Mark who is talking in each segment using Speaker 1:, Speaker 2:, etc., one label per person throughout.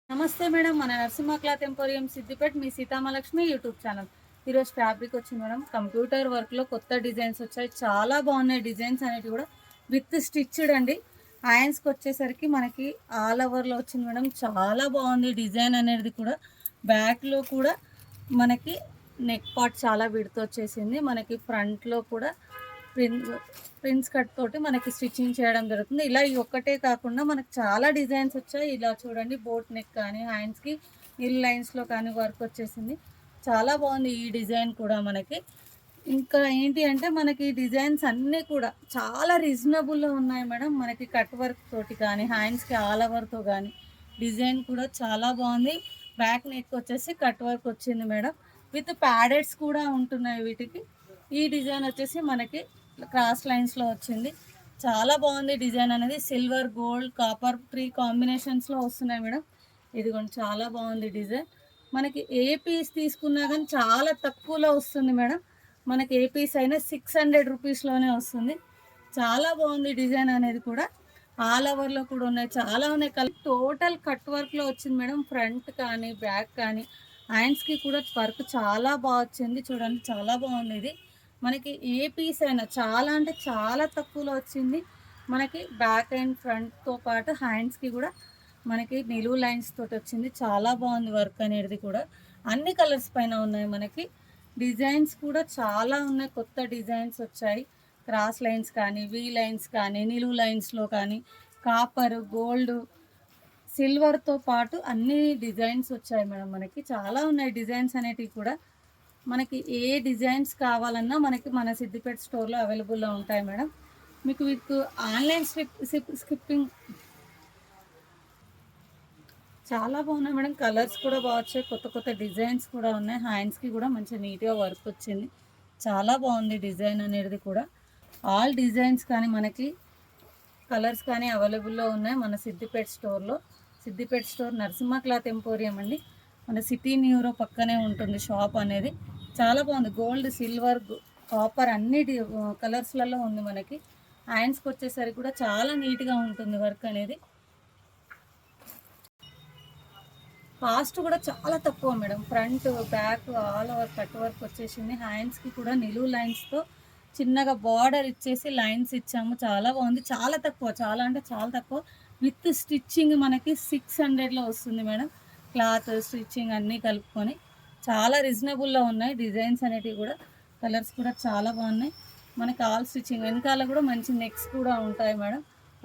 Speaker 1: నమస్తే మేడం. మన Narasimha cloth emporium Siddipet మీ Sitamahalakshmi YouTube channel. ఈరోజు ఫ్యాబ్రిక్ వచ్చింది మేడం. కంప్యూటర్ వర్క్లో కొత్త డిజైన్స్ వచ్చాయి. చాలా బాగున్నాయి డిజైన్స్ అనేవి కూడా విత్ స్టిచ్డ్ అండి. హ్యాండ్స్కి వచ్చేసరికి మనకి ఆల్ ఓవర్లో వచ్చింది మేడం. చాలా బాగుంది డిజైన్ అనేది కూడా. బ్యాక్లో కూడా మనకి నెక్ పార్ట్ చాలా విడత వచ్చేసింది. మనకి ఫ్రంట్లో కూడా ప్రిన్ ప్రిన్స్ కట్ తోటి మనకి స్టిచ్చింగ్ చేయడం జరుగుతుంది. ఇలా ఈ ఒక్కటే కాకుండా మనకు చాలా డిజైన్స్ వచ్చాయి. ఇలా చూడండి, బోట్ నెక్ కానీ హ్యాండ్స్కి నిల్ లైన్స్లో కానీ వర్క్ వచ్చేసింది. చాలా బాగుంది ఈ డిజైన్ కూడా మనకి. ఇంకా ఏంటి అంటే మనకి డిజైన్స్ అన్నీ కూడా చాలా రీజనబుల్లో ఉన్నాయి మేడం. మనకి కట్ వర్క్ తోటి కానీ హ్యాండ్స్కి ఆల్ ఓవర్తో కానీ డిజైన్ కూడా చాలా బాగుంది. బ్యాక్ నెక్ వచ్చేసి కట్ వర్క్ వచ్చింది మేడం. విత్ ప్యాడెడ్స్ కూడా ఉంటున్నాయి వీటికి. ఈ డిజైన్ వచ్చేసి మనకి క్రాస్ లైన్స్లో వచ్చింది. చాలా బాగుంది డిజైన్ అనేది. సిల్వర్, గోల్డ్, కాపర్ 3 కాంబినేషన్స్లో వస్తున్నాయి మేడం. ఇదిగోండి, చాలా బాగుంది డిజైన్. మనకి ఏ పీస్ తీసుకున్నా కానీ చాలా తక్కువలో వస్తుంది మేడం. మనకి ఏ పీస్ అయినా 600 రూపీస్లోనే వస్తుంది. చాలా బాగుంది డిజైన్ అనేది కూడా. ఆల్ ఓవర్లో కూడా ఉన్నాయి, చాలా ఉన్నాయి. టోటల్ కట్ వర్క్లో వచ్చింది మేడం. ఫ్రంట్ కానీ బ్యాక్ కానీ హ్యాండ్స్కి కూడా వర్క్ చాలా బాగా వచ్చింది. చూడండి, చాలా బాగుంది ఇది. మనకి ఏ పీస్ అయినా చాలా అంటే చాలా తక్కువలో వచ్చింది. మనకి బ్యాక్ అండ్ ఫ్రంట్తో పాటు హ్యాండ్స్కి కూడా మనకి నిలువు లైన్స్ తోటి వచ్చింది. చాలా బాగుంది వర్క్ అనేది కూడా. అన్ని కలర్స్ పైన ఉన్నాయి మనకి. డిజైన్స్ కూడా చాలా ఉన్నాయి, కొత్త డిజైన్స్ వచ్చాయి. క్రాస్ లైన్స్ కానీ, వీ లైన్స్ కానీ, నిలువు లైన్స్లో కానీ, కాపర్, గోల్డ్, సిల్వర్తో పాటు అన్ని డిజైన్స్ వచ్చాయి మేడం. మనకి చాలా ఉన్నాయి డిజైన్స్ అనేటివి కూడా. మనకి ఏ డిజైన్స్ కావాలన్నా మనకి మన సిద్దిపేట స్టోర్లో అవైలబుల్లో ఉంటాయి మేడం. మీకు ఆన్లైన్ స్కిప్పింగ్ చాలా బాగున్నాయి మేడం. కలర్స్ కూడా బాగా వచ్చాయి, కొత్త కొత్త డిజైన్స్ కూడా ఉన్నాయి. హ్యాండ్స్కి కూడా మంచి నీట్గా వర్క్ వచ్చింది. చాలా బాగుంది డిజైన్ అనేది కూడా. ఆల్ డిజైన్స్ కానీ మనకి కలర్స్ కానీ అవైలబుల్లో ఉన్నాయి మన సిద్దిపేట స్టోర్లో. Siddipet store Narasimha cloth emporium అండి. మన సిటీ న్యూరో పక్కనే ఉంటుంది షాప్ అనేది. చాలా బాగుంది. గోల్డ్, సిల్వర్, కాపర్ అన్ని కలర్స్లలో ఉంది మనకి. హ్యాండ్స్కి వచ్చేసరికి కూడా చాలా నీట్గా ఉంటుంది వర్క్ అనేది. కాస్ట్ కూడా చాలా తక్కువ madam. Front back all over cut work వచ్చేసింది. హ్యాండ్స్కి కూడా నిలువు లైన్స్తో చిన్నగా బార్డర్ ఇచ్చేసి లైన్స్ ఇచ్చాము. చాలా బాగుంది. చాలా తక్కువ, చాలా అంటే చాలా తక్కువ. విత్ స్టిచ్చింగ్ మనకి 600లో వస్తుంది మేడం. క్లాత్, స్టిచ్చింగ్ అన్నీ కలుపుకొని చాలా రీజనబుల్లో ఉన్నాయి డిజైన్స్ అనేటివి కూడా. కలర్స్ కూడా చాలా బాగున్నాయి మనకి. ఆల్ స్టిచ్చింగ్ వెనకాల కూడా మంచి నెక్స్ కూడా ఉంటాయి మేడం.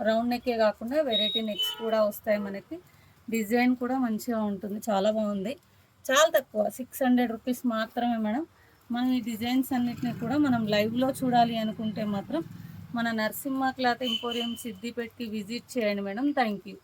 Speaker 1: రౌండ్ నెక్కే కాకుండా వెరైటీ నెక్స్ కూడా వస్తాయి మనకి. డిజైన్ కూడా మంచిగా ఉంటుంది, చాలా బాగుంది. చాలా తక్కువ, 600 రూపీస్ మాత్రమే మేడం. మనం ఈ డిజైన్స్ అన్నిటిని కూడా మనం లైవ్లో చూడాలి అనుకుంటే మాత్రం మన నరసింహ క్లాత్ ఎంపోరియం సిద్దిపేటకి విజిట్ చేయండి మేడం. Thank you.